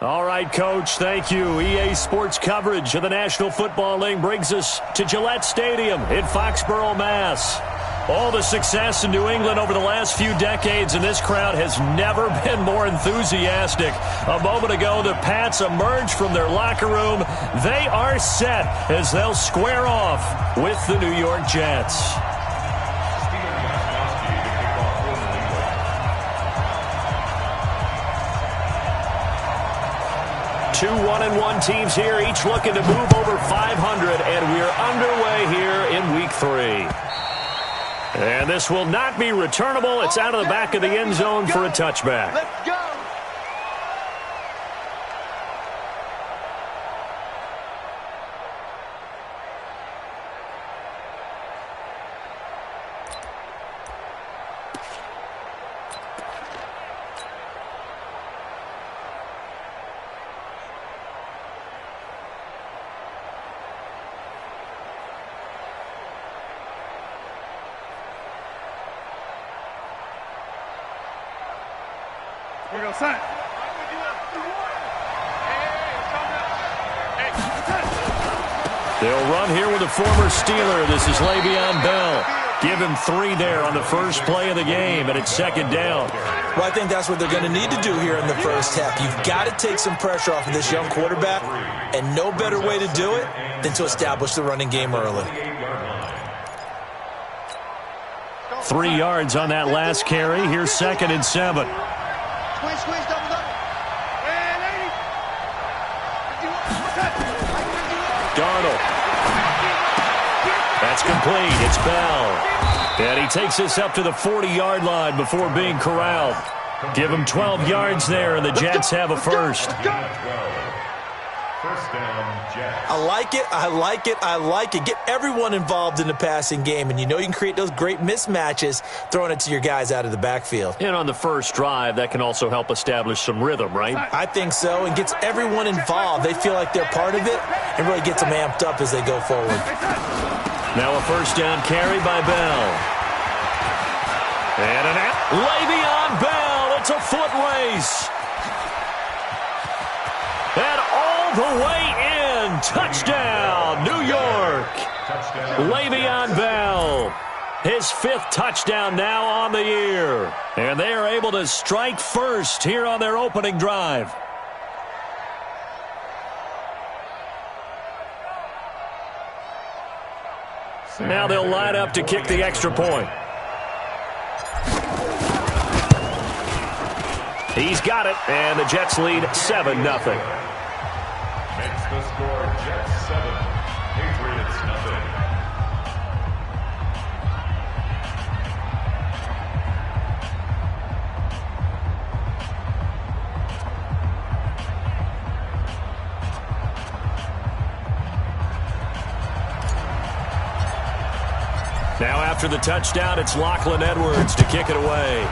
All right, Coach, thank you. EA Sports coverage of the National Football League brings us to Gillette Stadium in Foxborough, Mass. All the success in New England over the last few decades, and this crowd has never been more enthusiastic. A moment ago, the Pats emerged from their locker room. They are set as they'll square off with the New York Jets. 2 1-1 teams here, each looking to move over 500, and we're underway here in Week 3. And this will not be returnable. It's out of the back of the end zone for a touchback. Let's go. They'll run here with a former Steeler. This is Le'Veon Bell. Give him 3 there on the first play of the game, and it's second down. Well, I think that's what they're going to need to do here in the first half. You've got to take some pressure off of this young quarterback, and no better way to do it than to establish the running game early. 3 yards on that last carry. Here's 2nd and 7. Squeeze, double up. Darnold. That's complete. It's Bell. And he takes this up to the 40-yard line before being corralled. Give him 12 yards there, and the Jets have a first. I like it, I like it, I like it. Get everyone involved in the passing game, and you know you can create those great mismatches throwing it to your guys out of the backfield. And on the first drive, that can also help establish some rhythm, right? I think so, and gets everyone involved. They feel like they're part of it, and really gets them amped up as they go forward. Now a first down carry by Bell. And an out. Le'Veon Bell. It's a foot race. And all the way in. Touchdown, New York. Le'Veon Bell. His 5th touchdown now on the year. And they are able to strike first here on their opening drive. Now they'll line up to kick the extra point. He's got it, and the Jets lead 7-0. Makes the score Jets 7, Patriots nothing. Now after the touchdown, it's Lachlan Edwards to kick it away.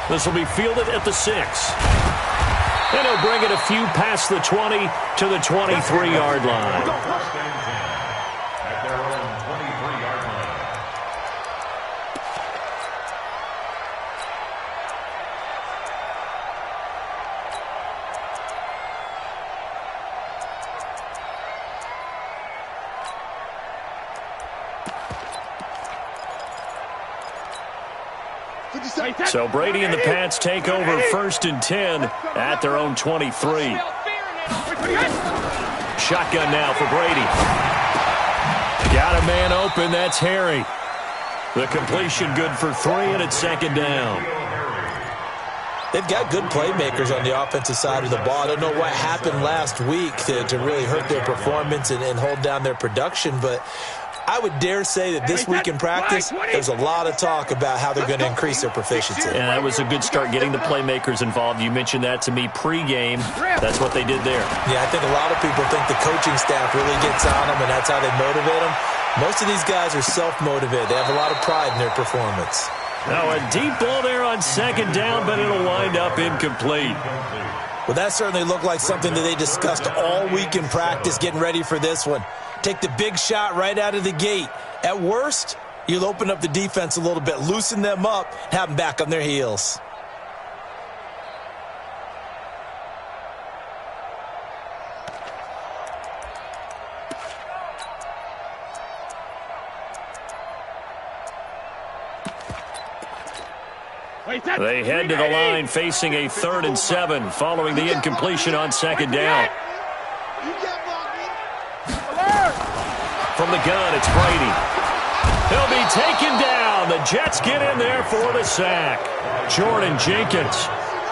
This will be fielded at the 6. And he'll bring it a few past the 20 to the 23-yard line. At their own 23-yard line. So Brady and the Pats take over 1st and 10 at their own 23. Shotgun now for Brady. Got a man open. That's Harry. The completion good for 3, and it's 2nd down. They've got good playmakers on the offensive side of the ball. I don't know what happened last week to really hurt their performance and hold down their production, but I would dare say that this week in practice, there's a lot of talk about how they're going to increase their proficiency. And that was a good start, getting the playmakers involved. You mentioned that to me pregame. That's what they did there. Yeah, I think a lot of people think the coaching staff really gets on them, and that's how they motivate them. Most of these guys are self-motivated. They have a lot of pride in their performance. Now a deep ball there on 2nd down, but it'll wind up incomplete. Well, that certainly looked like something that they discussed all week in practice, getting ready for this one. Take the big shot right out of the gate. At worst, you'll open up the defense a little bit, loosen them up, have them back on their heels. They head to the line facing a 3rd and 7 following the incompletion on 2nd down. From the gun, it's Brady. He'll be taken down. The Jets get in there for the sack. Jordan Jenkins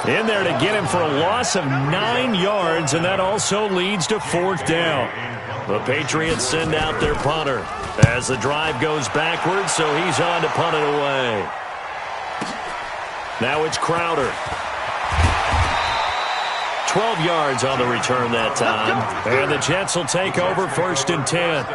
in there to get him for a loss of 9 yards, and that also leads to 4th down. The Patriots send out their punter as the drive goes backwards, so he's on to punt it away. Now it's Crowder. 12 yards on the return that time. And the Jets will take over 1st and 10.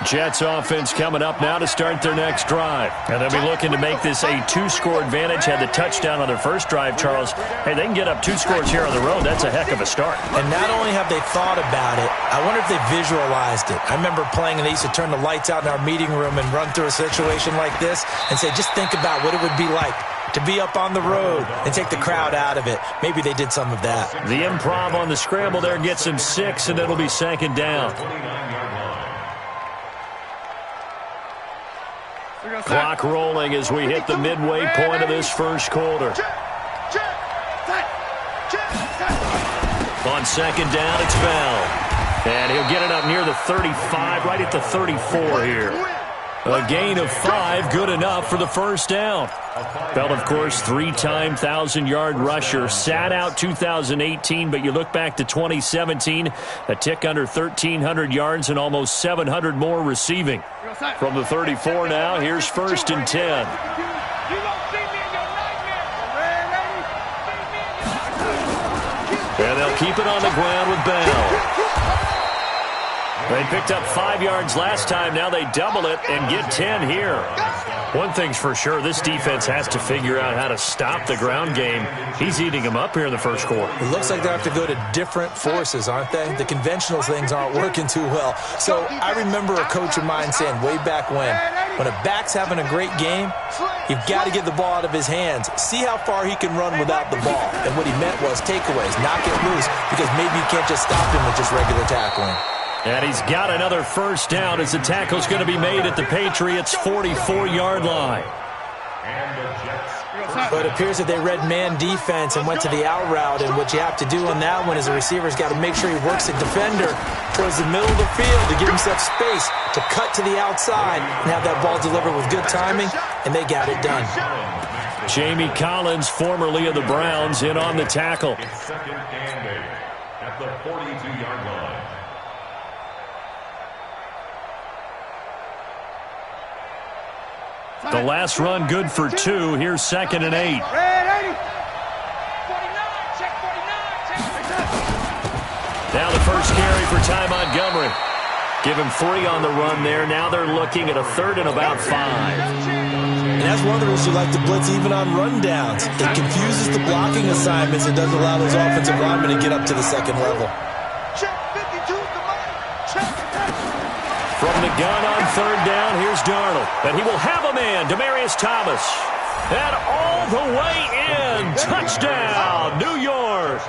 Jets offense coming up now to start their next drive. And they'll be looking to make this a 2-score advantage. Had the touchdown on their first drive, Charles. Hey, they can get up 2 scores here on the road. That's a heck of a start. And not only have they thought about it, I wonder if they visualized it. I remember playing and they used to turn the lights out in our meeting room and run through a situation like this and say, just think about what it would be like to be up on the road and take the crowd out of it. Maybe they did some of that. The improv on the scramble there gets him 6, and it'll be 2nd down. Clock rolling as we hit the midway point of this first quarter. On 2nd down, it's Bell. And he'll get it up near the 35, right at the 34 here. A gain of 5, good enough for the 1st down. Bell, of course, 3-time 1,000-yard rusher. Sat out 2018, but you look back to 2017, a tick under 1,300 yards and almost 700 more receiving. From the 34 now, here's 1st and 10. And they'll keep it on the ground with Bell. They picked up 5 yards last time. Now they double it and get 10 here. One thing's for sure, this defense has to figure out how to stop the ground game. He's eating them up here in the first quarter. It looks like they have to go to different forces, aren't they? The conventional things aren't working too well. So I remember a coach of mine saying way back when a back's having a great game, you've got to get the ball out of his hands. See how far he can run without the ball. And what he meant was takeaways, knock it loose, because maybe you can't just stop him with just regular tackling. And he's got another 1st down as the tackle's going to be made at the Patriots' 44-yard line. So it appears that they read man defense and went to the out route, and what you have to do on that one is the receiver's got to make sure he works the defender towards the middle of the field to give himself space to cut to the outside and have that ball delivered with good timing, and they got it done. Jamie Collins, formerly of the Browns, in on the tackle. Second and 8 at the 42-yard line. The last run good for 2. Here's 2nd and 8. Now the first carry for Ty Montgomery. Give him 3 on the run there. Now they're looking at a 3rd and about 5. And that's one of the reasons you like to blitz even on rundowns. It confuses the blocking assignments. It doesn't allow those offensive linemen to get up to the 2nd level. From the gun on 3rd down, here's Darnold. And he will have a man, Demaryius Thomas. And all the way in. Touchdown, New York.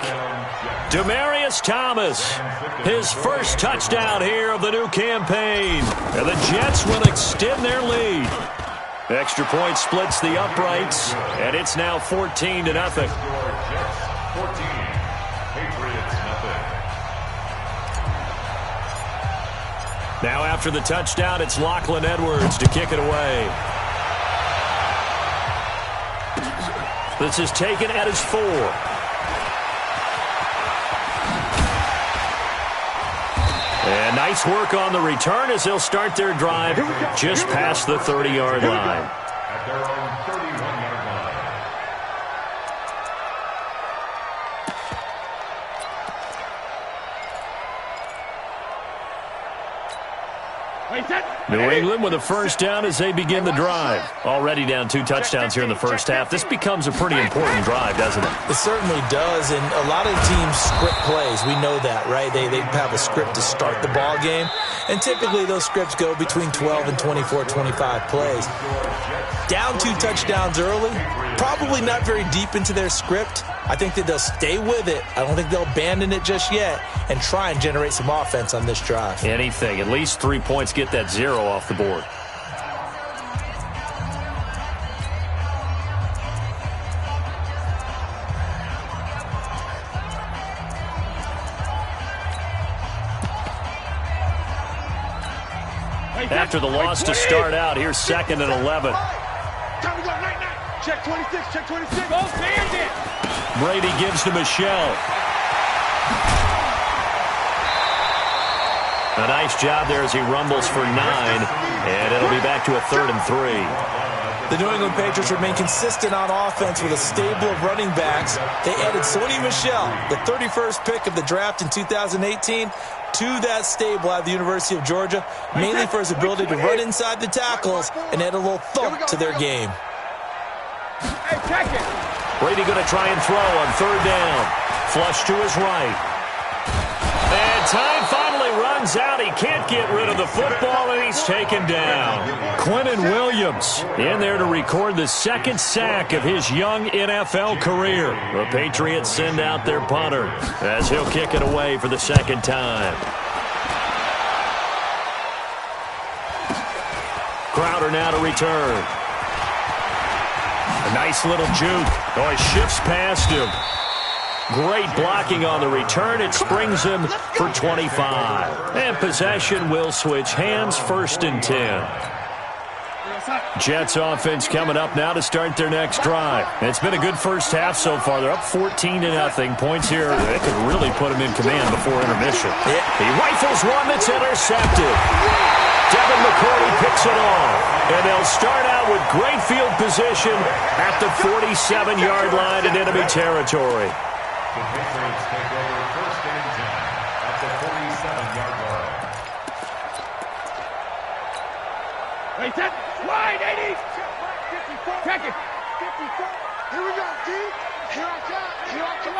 Demaryius Thomas, his first touchdown here of the new campaign. And the Jets will extend their lead. Extra point splits the uprights, and it's now 14-0. Jets 14, Patriots nothing. Now after the touchdown, it's Lachlan Edwards to kick it away. This is taken at his 4. And nice work on the return as they'll start their drive just past the 30-yard line. At their own 31-yard line. New England with a first down as they begin the drive. Already down 2 touchdowns here in the first half. This becomes a pretty important drive, doesn't it? It certainly does, and a lot of teams script plays. We know that, right? They have a script to start the ball game, and typically those scripts go between 12 and 24, 25 plays. Down 2 touchdowns early, probably not very deep into their script. I think that they'll stay with it. I don't think they'll abandon it just yet and try and generate some offense on this drive. Anything. At least 3 points, get that 0 off the board. After the loss to start out, here's 2nd and 11. Time to go, night. Check 26, check 26. Go, Bandit. Brady gives to Michelle. A nice job there as he rumbles for 9, and it'll be back to a 3rd and 3. The New England Patriots remain consistent on offense with a stable of running backs. They added Sony Michel, the 31st pick of the draft in 2018, to that stable at the University of Georgia, mainly for his ability to run inside the tackles and add a little thump to their game. Hey, check it. Brady going to try and throw on 3rd down. Flush to his right. And time finally runs out. He can't get rid of the football, and he's taken down. Quinnen Williams in there to record the 2nd sack of his young NFL career. The Patriots send out their punter as he'll kick it away for the 2nd time. Crowder now to return. A nice little juke. Oh, he shifts past him. Great blocking on the return. It springs him for 25. And possession will switch hands, 1st and 10. Jets offense coming up now to start their next drive. It's been a good first half so far. They're up 14-0. Points here, they could really put him in command before intermission. He rifles one that's intercepted. Devin McCourty picks it off. And they'll start out with great field position at the 47-yard line in enemy territory. The Patriots take over 1st and 10 at the 47-yard line. Wait, that wide, 80. Check it. 54. Here we go, T. Here I come.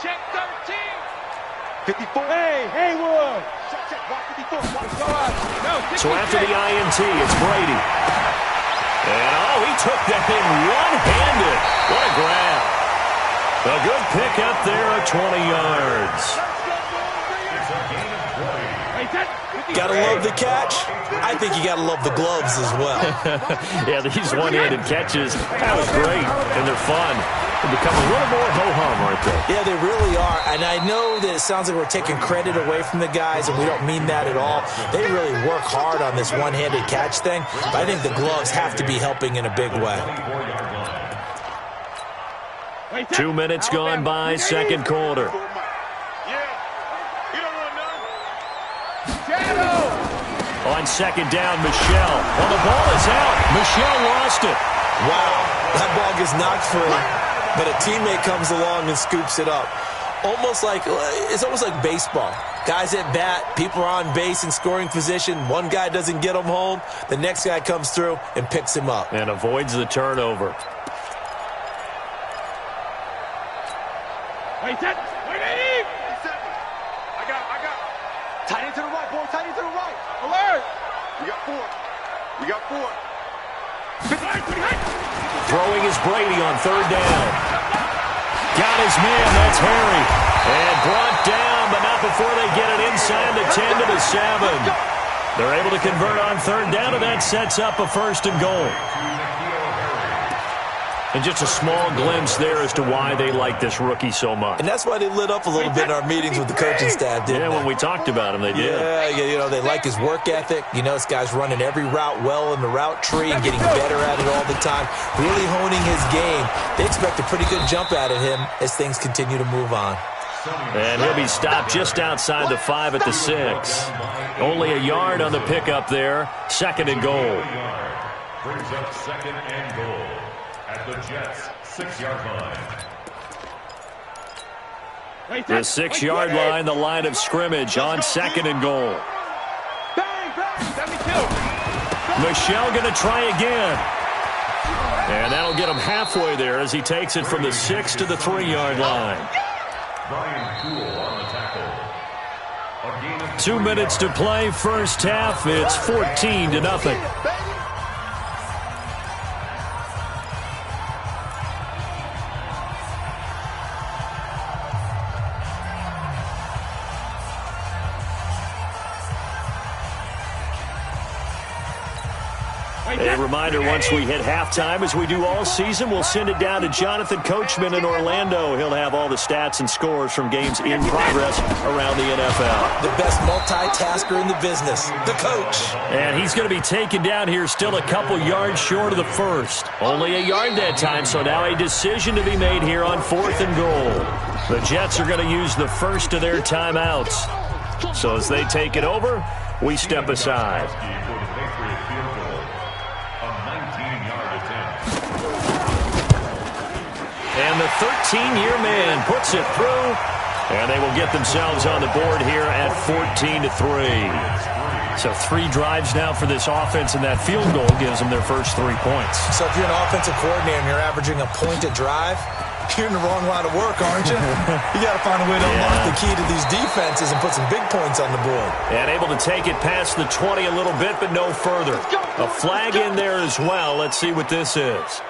Check 13. 54. Hey, Haywood. Check. Watch 54. So after the INT, it's Brady. And, he took that in one-handed. What a grab. A good pick up there at 20 yards. Gotta love the catch. I think you gotta love the gloves as well. Yeah, these one-handed catches, that was great, and they're fun. They become a little more ho-hum, aren't they? Yeah, they really are. And I know that it sounds like we're taking credit away from the guys, and we don't mean that at all. They really work hard on this one-handed catch thing, but I think the gloves have to be helping in a big way. 2 minutes gone by, 2nd quarter. On 2nd down, Michelle. Well, the ball is out. Michelle lost it. Wow, that ball gets knocked free, but a teammate comes along and scoops it up. It's almost like baseball. Guys at bat, people are on base in scoring position. One guy doesn't get him home. The next guy comes through and picks him up. And avoids the turnover. Wait, that. Wait, I got. Tight end to the right, boy. Tight end to the right. Alert. We got four. Throwing is Brady on 3rd down. Got his man. That's Harry. And brought down, but not before they get it inside the 10 to the 7. They're able to convert on 3rd down, and that sets up a 1st and goal. And just a small glimpse there as to why they like this rookie so much. And that's why they lit up a little bit in our meetings with the coaching staff, didn't they? Yeah, when we talked about him, they did. Yeah, they like his work ethic. This guy's running every route well in the route tree and getting better at it all the time, really honing his game. They expect a pretty good jump out of him as things continue to move on. And he'll be stopped just outside the 5 at the 6. Only a yard on the pickup there. 2nd and goal. Brings up 2nd and goal at the Jets' 6-yard line. The 6-yard line, the line of scrimmage on 2nd and goal. Michel going to try again. And that'll get him halfway there as he takes it from the 6 to the 3-yard line. 2 minutes to play, first half. It's 14-0. A reminder, once we hit halftime, as we do all season, we'll send it down to Jonathan Coachman in Orlando. He'll have all the stats and scores from games in progress around the NFL. The best multitasker in the business, the coach. And he's going to be taken down here still a couple yards short of the first. Only a yard that time, so now a decision to be made here on 4th and goal. The Jets are going to use the first of their timeouts. So as they take it over, we step aside. And the 13-year man puts it through, and they will get themselves on the board here at 14-3. So 3 drives now for this offense, and that field goal gives them their first 3 points. So if you're an offensive coordinator and you're averaging a point a drive, you're in the wrong line of work, aren't you? You got to find a way to unlock the key to these defenses and put some big points on the board. And able to take it past the 20 a little bit, but no further. A flag in there as well. Let's see what this is.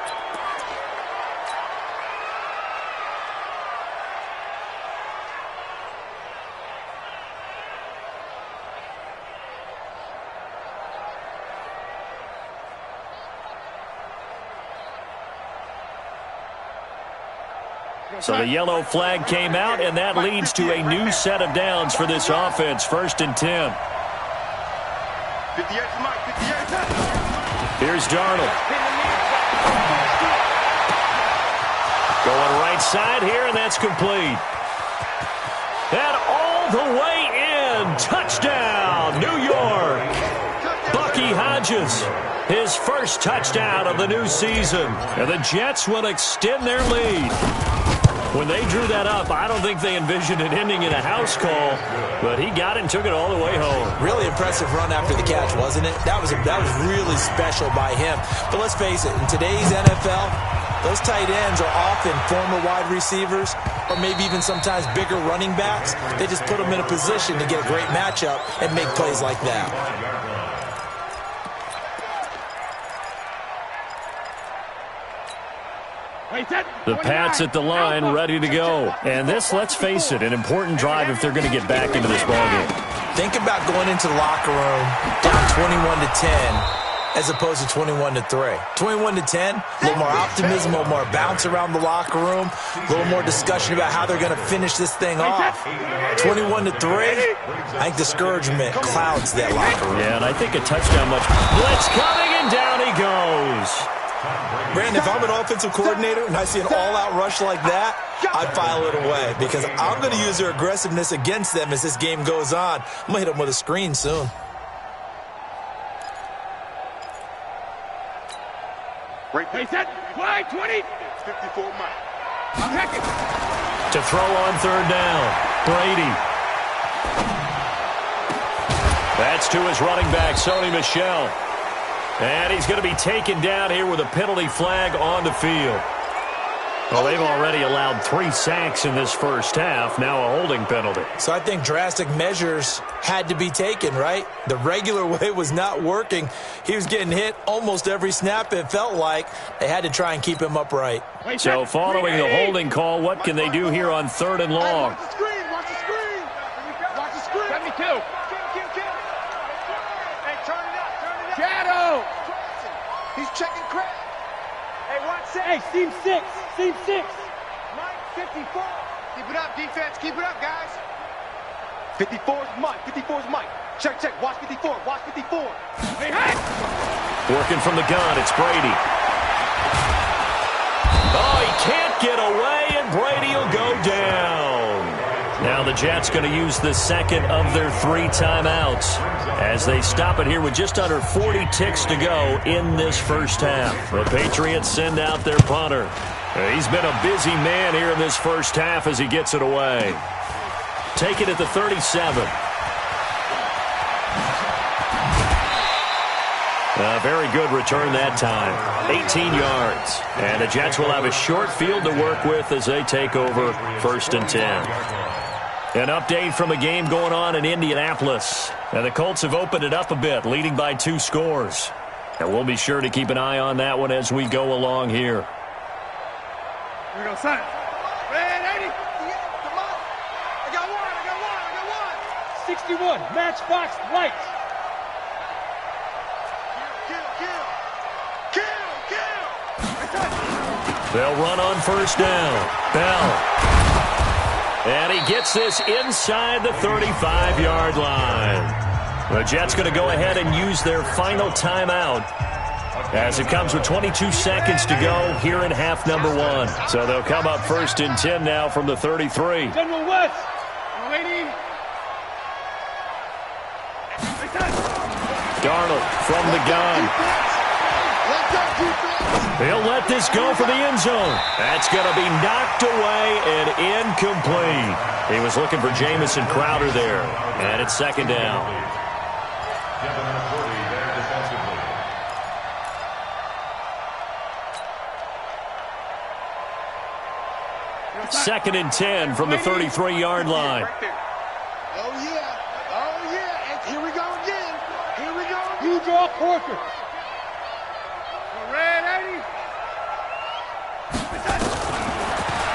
So the yellow flag came out, and that leads to a new set of downs for this offense. 1st and 10. Here's Darnold. Going right side here, and that's complete. And all the way in. Touchdown, New York. Bucky Hodges, his first touchdown of the new season. And the Jets will extend their lead. When they drew that up, I don't think they envisioned it ending in a house call, but he got it and took it all the way home. Really impressive run after the catch, wasn't it? That was really special by him. But let's face it, in today's NFL, those tight ends are often former wide receivers or maybe even sometimes bigger running backs. They just put them in a position to get a great matchup and make plays like that. The Pats at the line, ready to go. And this, let's face it, an important drive if they're going to get back into this ballgame. Think about going into the locker room down 21-10 as opposed to 21-3. 21-10, a little more optimism, a little more bounce around the locker room, a little more discussion about how they're going to finish this thing off. 21-3, I think discouragement clouds that locker room. Yeah, and I think a touchdown much. Blitz coming, and down he goes. Brandon, if I'm an offensive coordinator and I see an all-out rush like that, I'd file it away because I'm going to use their aggressiveness against them as this game goes on. I'm going to hit them with a screen soon. Right set. Wide 20. 54 Mike. To throw on 3rd down. Brady. That's to his running back, Sony Michel. And he's going to be taken down here with a penalty flag on the field. Well, they've already allowed 3 sacks in this first half, now a holding penalty. So I think drastic measures had to be taken, right? The regular way was not working. He was getting hit almost every snap, it felt like. They had to try and keep him upright. So following the holding call, what can they do here on 3rd and long? Watch the screen. Watch the screen. Watch the screen. 72. Kill. Hey, turn it up. Turn it up. Shadow. He's checking crack. Hey, watch that. Hey, seam 6. Seam 6. Mike, 54. Keep it up, defense. Keep it up, guys. 54's Mike. 54's Mike. Check. Watch 54. Watch 54. Hey, hey. Working from the gun, it's Brady. Oh, he can't get away, and Brady will go down. Now the Jets going to use the second of their 3 timeouts as they stop it here with just under 40 ticks to go in this first half. The Patriots send out their punter. He's been a busy man here in this first half as he gets it away. Take it at the 37. A very good return that time. 18 yards. And the Jets will have a short field to work with as they take over 1st and 10. An update from a game going on in Indianapolis. And the Colts have opened it up a bit, leading by 2 scores. And we'll be sure to keep an eye on that one as we go along here. Here we go, son. Red 80. Come on. I got one. 61, matchbox light. They'll run on 1st down. Bell. And he gets this inside the 35-yard line. The Jets going to go ahead and use their final timeout as it comes with 22 seconds to go here in half number 1. So they'll come up 1st and 10 now from the 33. General West. Darnold from the gun. He'll let this go for the end zone. That's going to be knocked away and incomplete. He was looking for Jamison Crowder there. And it's 2nd down. Second and 10 from the 33-yard line. Oh, yeah. Oh, yeah. And here we go again. Here we go. You draw Corker.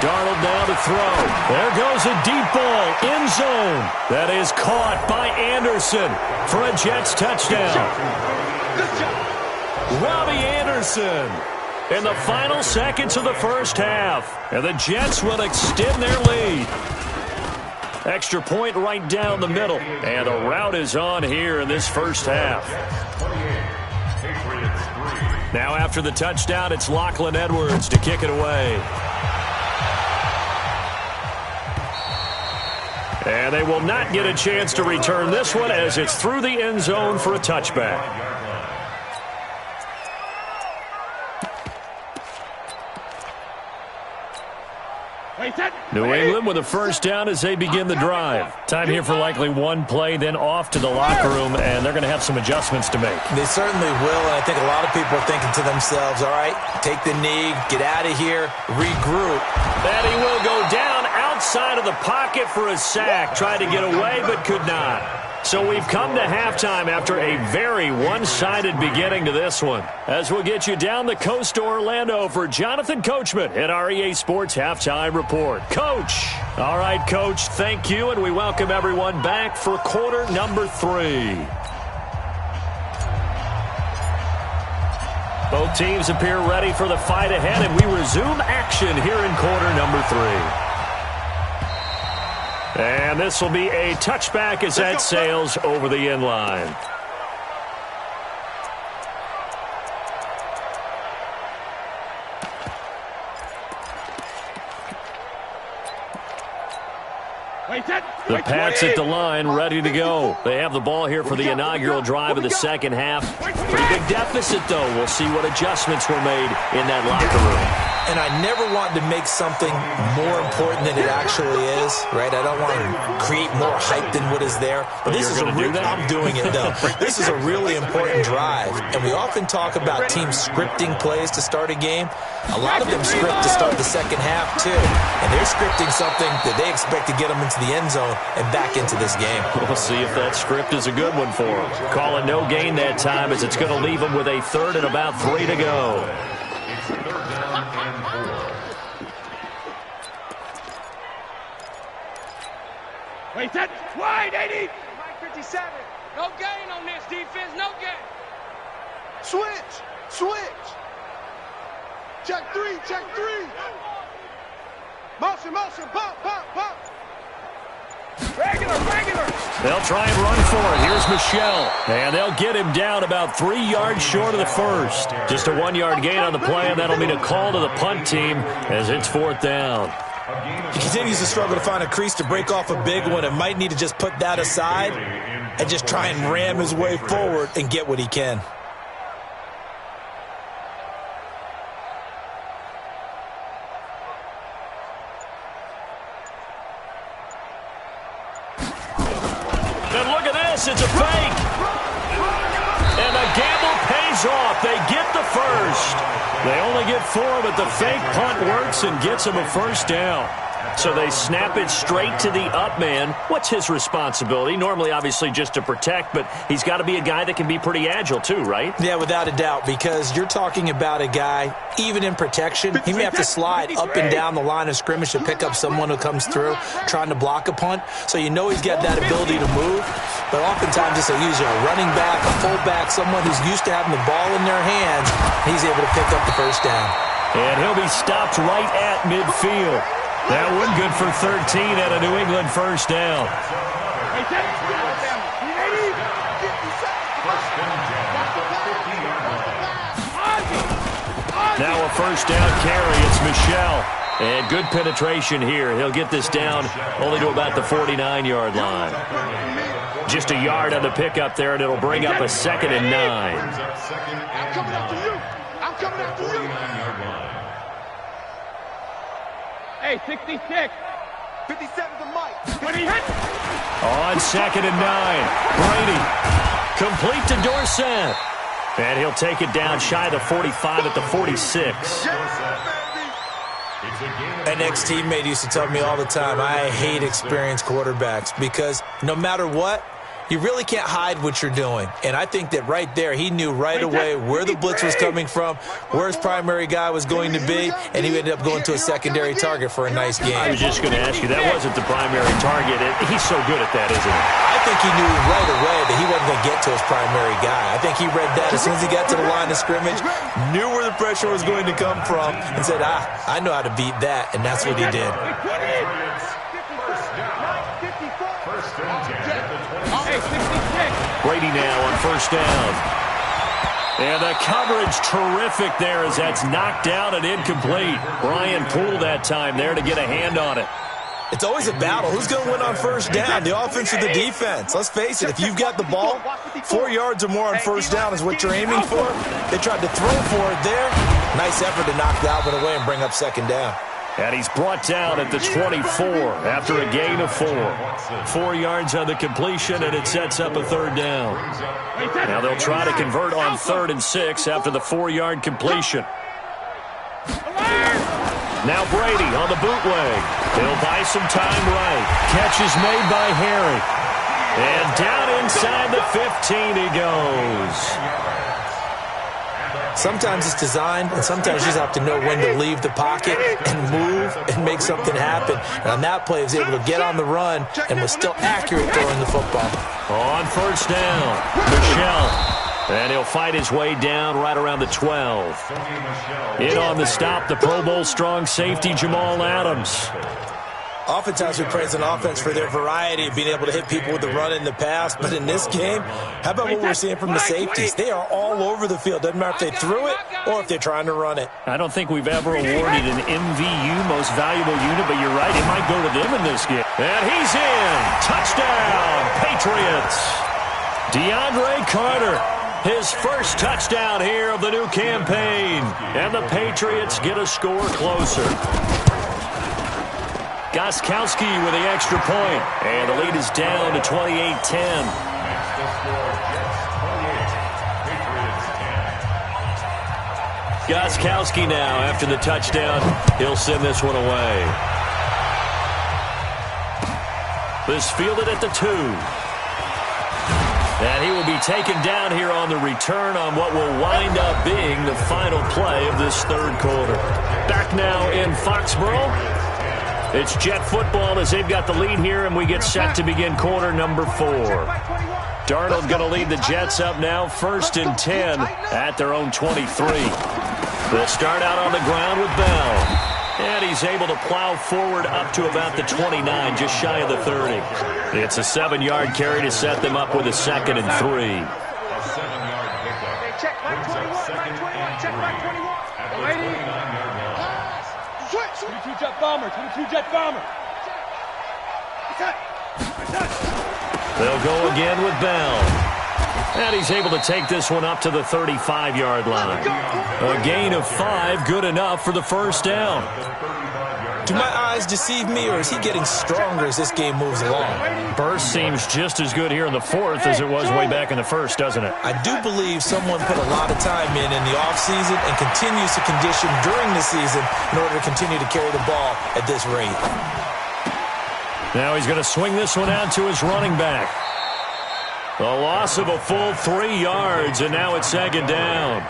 Darnold now to throw. There goes a deep ball. End zone. That is caught by Anderson for a Jets touchdown. Robbie Anderson in the final seconds of the first half. And the Jets will extend their lead. Extra point right down the middle. And the route is on here in this first half. Now after the touchdown, it's Lachlan Edwards to kick it away. And they will not get a chance to return this one as it's through the end zone for a touchback. New England with a 1st down as they begin the drive. Time here for likely one play, then off to the locker room, and they're going to have some adjustments to make. They certainly will, and I think a lot of people are thinking to themselves, all right, take the knee, get out of here, regroup. And he will go down outside of the pocket for a sack. Tried to get away, but could not. So we've come to halftime after a very one-sided beginning to this one. As we'll get you down the coast to Orlando for Jonathan Coachman at our EA Sports Halftime Report. Coach. All right, Coach, thank you, and we welcome everyone back for quarter number 3. Both teams appear ready for the fight ahead, and we resume action here in quarter number 3. And this will be a touchback as that sails over the end line. The Pats at the line, ready to go. They have the ball here for the inaugural drive of the second half. Pretty big deficit, though. We'll see what adjustments were made in that locker room. And I never want to make something more important than it actually is, right? I don't want to create more hype than what is there. But this is a real, I'm doing it, though. This is a really important drive. And we often talk about teams scripting plays to start a game. A lot of them script to start the second half, too. And they're scripting something that they expect to get them into the end zone and back into this game. We'll see if that script is a good one for them. Calling no gain that time as it's going to leave them with a 3rd and about 3 to go. It's 3rd down and 4. Wait, that's wide, 80. Mike 57. No gain on this defense, no gain. Switch. Check 3. Motion, bump. Regular. They'll try and run for it. Here's Michelle. And they'll get him down about 3 yards short of the first. Just a 1-yard gain on the play, and that'll mean a call to the punt team as it's 4th down. He continues to struggle to find a crease to break off a big one and might need to just put that aside and just try and ram his way forward and get what he can. And look at this, it's a fake. And the gamble pays goes off. They get the first. They only get 4, but the fake punt works and gets them a first down. So they snap it straight to the up man. What's his responsibility? Normally, obviously, just to protect, but he's got to be a guy that can be pretty agile too, right? Yeah, without a doubt, because you're talking about a guy, even in protection, he may have to slide up and down the line of scrimmage to pick up someone who comes through trying to block a punt. So you know he's got that ability to move, but oftentimes it's usually a running back, a fullback, someone who's used to having the ball in their hands. He's able to pick up the first down. And he'll be stopped right at midfield. That one good for 13 at a New England first down. Now a first down carry. It's Michel. And good penetration here. He'll get this down only to about the 49-yard line. Just a yard on the pickup there, and it'll bring up a 2nd and 9. I'm coming after you. I'm coming after you. Hey, 66. 57 to Mike. When he hit. On 2nd and 9. Brady. Complete to Dorsett. And he'll take it down shy of the 45 at the 46. An ex-teammate used to tell me all the time, I hate experienced quarterbacks because no matter what, you really can't hide what you're doing. And I think that right there, he knew right away where the blitz was coming from, where his primary guy was going to be, and he ended up going to a secondary target for a nice game. I was just going to ask you, that wasn't the primary target. He's so good at that, isn't he? I think he knew right away that he wasn't going to get to his primary guy. I think he read that as soon as he got to the line of scrimmage, knew where the pressure was going to come from, and said, I know how to beat that, and that's what he did. Brady now on first down. And the coverage terrific there as that's knocked down and incomplete. Brian Poole that time there to get a hand on it. It's always a battle. Who's going to win on first down, the offense or the defense? Let's face it, if you've got the ball, 4 yards or more on first down is what you're aiming for. They tried to throw for it there. Nice effort to knock Dalvin away and bring up 2nd down. And he's brought down at the 24 after a gain of 4. 4 yards on the completion, and it sets up a 3rd down. Now they'll try to convert on 3rd and 6 after the 4-yard completion. Now Brady on the bootleg. He'll buy some time right. Catch is made by Harry. And down inside the 15 he goes. Sometimes it's designed, and sometimes you just have to know when to leave the pocket and move and make something happen. And on that play, he was able to get on the run and was still accurate throwing the football. On first down, Michel. And he'll fight his way down right around the 12. In on the stop, the Pro Bowl strong safety, Jamal Adams. Oftentimes we praise an offense for their variety of being able to hit people with the run in the past. But in this game, how about what we're seeing from the safeties? They are all over the field. Doesn't matter if they threw it or if they're trying to run it. I don't think we've ever awarded an MVU, most valuable unit, but you're right, it might go to them in this game. And he's in. Touchdown, Patriots. DeAndre Carter, his first touchdown here of the new campaign. And the Patriots get a score closer. Gostkowski with the extra point. And the lead is down to 28-10. Gostkowski now after the touchdown. He'll send this one away. This fielded at the 2. And he will be taken down here on the return on what will wind up being the final play of this 3rd quarter. Back now in Foxborough. It's Jet football as they've got the lead here, and we get set to begin quarter number 4. Darnold going to lead the Jets up now, 1st and 10 at their own 23. They'll start out on the ground with Bell. And he's able to plow forward up to about the 29, just shy of the 30. It's a 7-yard carry to set them up with a 2nd and 3. Check my 21, check my 21. 22 jet bomber, 22 jet bomber. They'll go again with Bell. And he's able to take this one up to the 35-yard line. A gain of 5, good enough for the first down. To my signs deceive me, or is he getting stronger as this game moves along? Burst seems just as good here in the fourth as it was way back in the first, doesn't it? I do believe someone put a lot of time in the offseason and continues to condition during the season in order to continue to carry the ball at this rate. Now he's going to swing this one out to his running back. A loss of a full 3 yards, and now it's second down.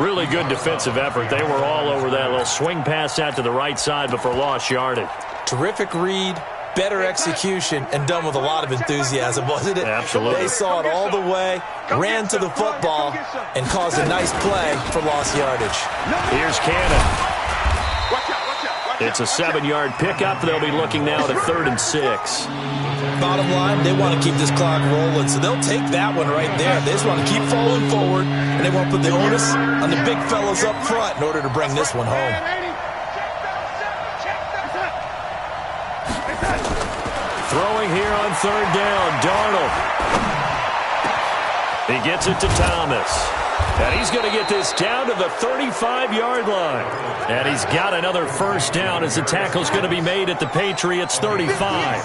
Really good defensive effort. They were all over that little swing pass out to the right side, but for lost yardage. Terrific read, better execution, and done with a lot of enthusiasm, wasn't it? Absolutely. They saw it all the way, ran to the football, and caused a nice play for lost yardage. Here's Cannon. It's a 7-yard pickup. They'll be looking now at 3rd and 6. Bottom line, they want to keep this clock rolling, so they'll take that one right there. They just want to keep falling forward, and they want to put the onus on the big fellas up front in order to bring this one home. Throwing here on 3rd down, Darnold. He gets it to Thomas. And he's going to get this down to the 35-yard line. And he's got another first down as the tackle's going to be made at the Patriots' 35.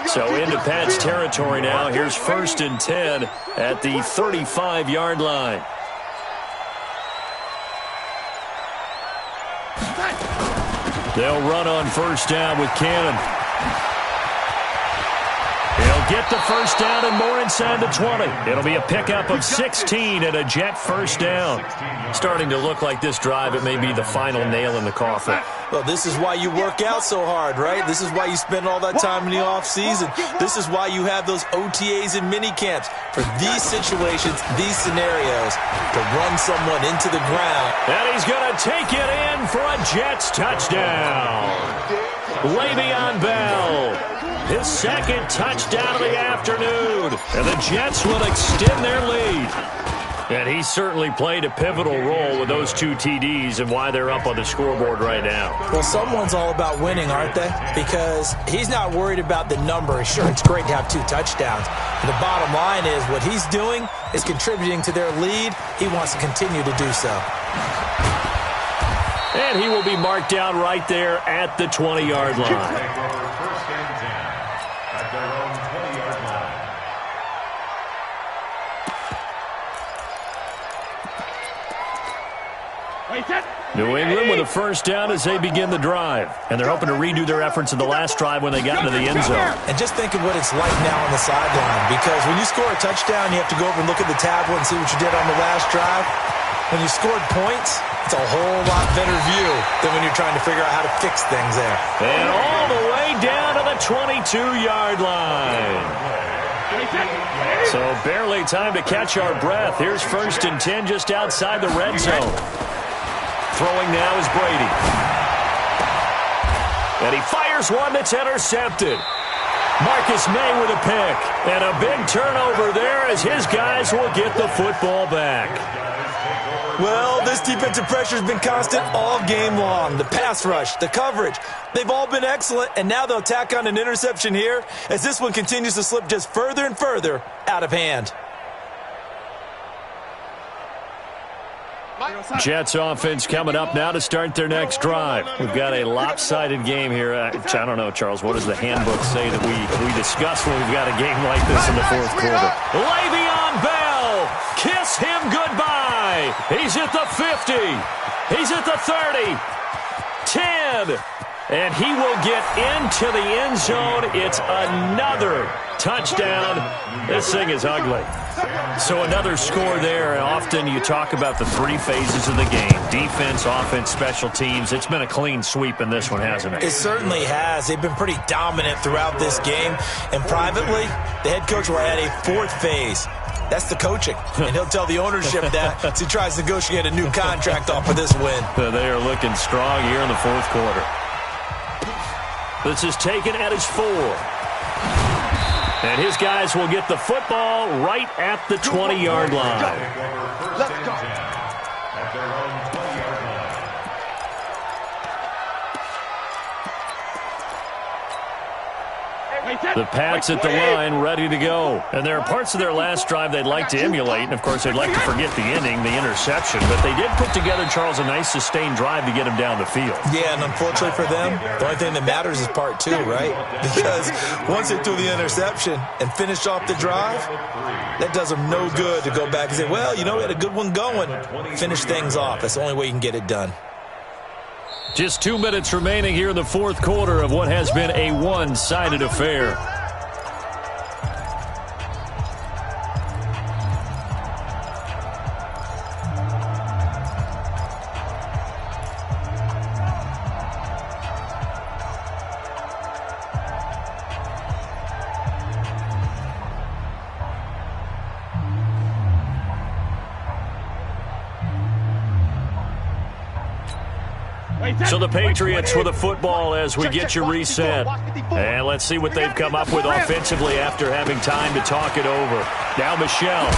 So into Pat's territory now. Here's 1st and 10 at the 35-yard line. They'll run on first down with Cannon. He'll get the first down and more inside the 20. It'll be a pickup of 16 and a Jet first down. Starting to look like this drive, it may be the final nail in the coffin. Well, this is why you work out so hard, right? This is why you spend all that time in the offseason. This is why you have those OTAs and mini camps for these situations, these scenarios, to run someone into the ground. And he's going to take it in for a Jets touchdown. Le'Veon Bell, his second touchdown of the afternoon. And the Jets will extend their lead. And he certainly played a pivotal role with those 2 TDs and why they're up on the scoreboard right now. Well, someone's all about winning, aren't they? Because he's not worried about the number. Sure, it's great to have 2 touchdowns. But the bottom line is what he's doing is contributing to their lead. He wants to continue to do so. And he will be marked down right there at the 20-yard line. New England with a first down as they begin the drive. And they're hoping to redo their efforts in the last drive when they got into the end zone. And just think of what it's like now on the sideline. Because when you score a touchdown, you have to go over and look at the tablet and see what you did on the last drive. When you scored points, it's a whole lot better view than when you're trying to figure out how to fix things there. And all the way down to the 22-yard line. So barely time to catch our breath. Here's 1st and 10 just outside the red zone. Throwing now is Brady. And he fires one that's intercepted. Marcus May with a pick. And a big turnover there as his guys will get the football back. Well, this defensive pressure has been constant all game long. The pass rush, the coverage, they've all been excellent, and now they'll tack on an interception here as this one continues to slip just further and further out of hand. Jets offense coming up now to start their next drive. We've got a lopsided game here. I don't know, Charles, what does the handbook say that we discuss when we've got a game like this in the fourth quarter? Le'Veon Bell, kiss him goodbye. He's at the 50. He's at the 30. 10. And he will get into the end zone. It's another touchdown. This thing is ugly. So another score there. Often you talk about the 3 phases of the game. Defense, offense, special teams. It's been a clean sweep in this one, hasn't it? It certainly has. They've been pretty dominant throughout this game. And privately, the head coach will add a 4th phase. That's the coaching. And he'll tell the ownership that as he tries to negotiate a new contract off of this win. They are looking strong here in the fourth quarter. This is taken at his 4. And his guys will get the football right at the 20-yard line. Let's go. At their own 20-yard line. Hey, The Pats at the line, ready to go. And there are parts of their last drive they'd like to emulate. And, of course, they'd like to forget the ending, the interception. But they did put together, Charles, a nice sustained drive to get him down the field. Yeah, and unfortunately for them, the only thing that matters is part two, right? Because once they threw the interception and finished off the drive, that does them no good to go back and say, well, you know, we had a good one going. Finish things off. That's the only way you can get it done. Just 2 minutes remaining here in the fourth quarter of what has been a one-sided affair. So the Patriots with the football as we get you reset. And let's see what they've come up with offensively after having time to talk it over. Now Michelle.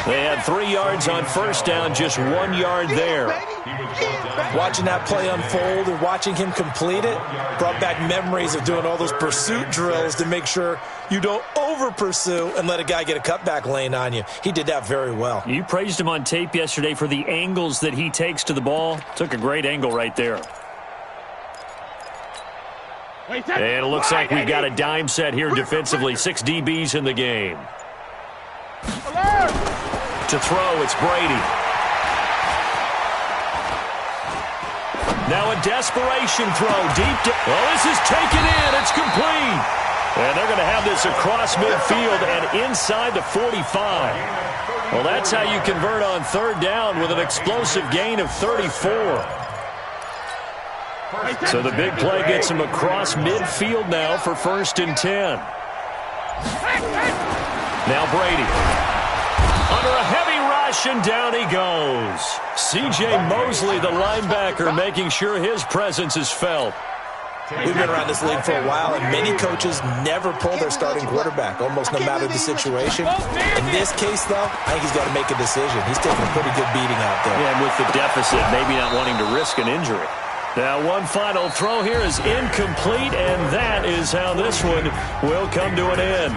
They had 3 yards on first down, just 1 yard there. Watching that play unfold and watching him complete it brought back memories of doing all those pursuit drills to make sure you don't over-pursue and let a guy get a cutback lane on you. He did that very well. You praised him on tape yesterday for the angles that he takes to the ball. Took a great angle right there. And it looks like we've got a dime set here defensively. 6 DBs in the game. To throw, it's Brady. Now a desperation throw deep. Well, this is taken in. It's complete. And they're going to have this across midfield and inside the 45. Well, that's how you convert on third down with an explosive gain of 34. So the big play gets him across midfield now for 1st and 10. Now Brady. Under a heavy rush, and down he goes. C.J. Mosley, the linebacker, making sure his presence is felt. We've been around this league for a while, and many coaches never pull their starting quarterback, almost no matter the situation. In this case, though, I think he's got to make a decision. He's taking a pretty good beating out there. Yeah, and with the deficit, maybe not wanting to risk an injury. Now, one final throw here is incomplete, and that is how this one will come to an end.